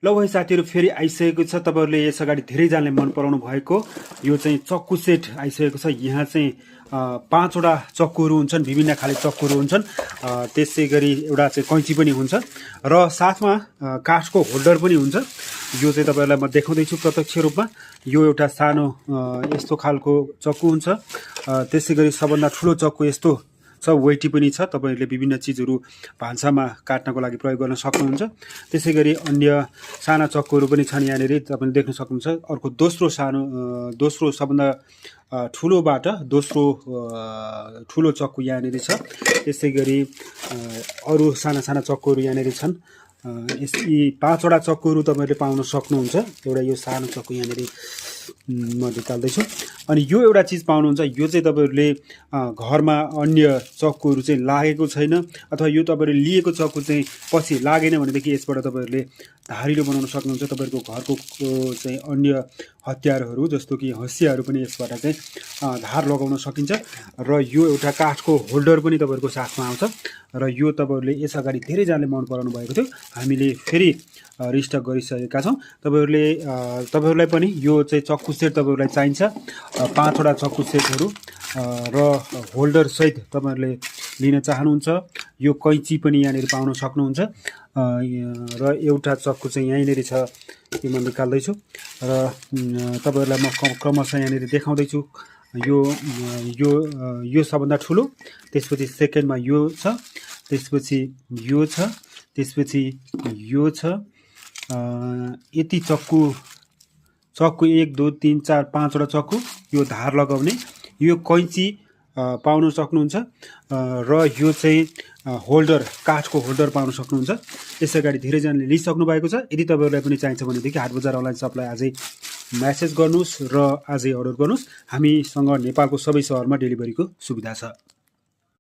ल भाइ साथीहरू फेरि आइसकेको छ। तपाईँहरूले यस अगाडि धेरैजनाले मन पराउनु भएको यो चाहिँ चक्कु सेट आइसकेको छ। यहाँ चाहिँ 5वटा चक्कुहरू हुन्छन्, विभिन्न खाले चक्कुहरू हुन्छन्। त्यसै गरी एउटा चाहिँ कैँची पनि हुन्छ र साथमा काठको होल्डर पनि हुन्छ। यो चाहिँ तपाईँहरूलाई म देखाउँदैछु प्रत्यक्ष रूपमा। यो एउटा सानो यस्तो खालको चक्कु हुन्छ। त्यसै गरी सबभन्दा ठुलो चक्कु यस्तो छ, वेटी पनि छ। तपाईँहरूले विभिन्न चिजहरू भान्सामा काट्नको लागि प्रयोग गर्न सक्नुहुन्छ। त्यसै गरी अन्य साना चक्कुहरू पनि छन् यहाँनिर, तपाईँले देख्न सक्नुहुन्छ। अर्को दोस्रो सबभन्दा ठुलोबाट दोस्रो ठुलो चक्कु यहाँनिर छ। त्यसै गरी अरू साना साना चक्कुहरू यहाँनिर छन्। यी 5वटा चक्कुहरू तपाईँहरूले पाउन सक्नुहुन्छ। एउटा यो सानो चक्कु यहाँनिर म निकाल्दैछु। अनि यो एउटा चिज पाउनुहुन्छ, यो चाहिँ तपाईँहरूले घरमा अन्य चक्कुहरू चाहिँ लागेको छैन अथवा यो तपाईँहरूले लिएको चक्कु चाहिँ पछि लागेन भनेदेखि यसबाट तपाईँहरूले धारिलो बनाउन सक्नुहुन्छ। तपाईँहरूको घरको चाहिँ अन्य हतियारहरू जस्तो कि हँसियाहरू पनि यसबाट चाहिँ धार लगाउन सकिन्छ। र यो एउटा काठको होल्डर पनि तपाईँहरूको साथमा आउँछ। र यो तपाईँहरूले यस अगाडि धेरैजनाले मन पराउनु भएको थियो, हामीले फेरि रिस्टक गरिसकेका छौँ। तपाईँहरूलाई पनि यो चाहिँ चक्कु सेट तपाईँहरूलाई चाहिन्छ। 5वटा चक्कु सेटहरू र होल्डर सहित तपाईँहरूले लिन चाहनुहुन्छ। यो कैँची पनि यहाँनिर पाउन सक्नुहुन्छ। र एउटा चक्कु चाहिँ यहीँनिर छ, यो म निकाल्दैछु र तपाईँहरूलाई म क्रमशः यहाँनिर देखाउँदैछु। यो सबभन्दा ठुलो, त्यसपछि सेकेन्डमा यो छ, त्यसपछि यो छ, त्यसपछि यो छ। यति चक्कु 1 2 3 4 5वटा चक्कु, यो धार लगाउने, यो कैँची पाउन सक्नुहुन्छ। र यो चाहिँ होल्डर, काठको होल्डर पाउन सक्नुहुन्छ। यस अगाडि धेरैजनाले लिइसक्नु भएको छ। यदि तपाईँहरूलाई पनि चाहिन्छ भनेदेखि हाट बजार अनलाइन सपलाई आजै म्यासेज गर्नुहोस् र आजै अर्डर गर्नुहोस्। हामीसँग नेपालको सबै सहरमा डेलिभरीको सुविधा छ।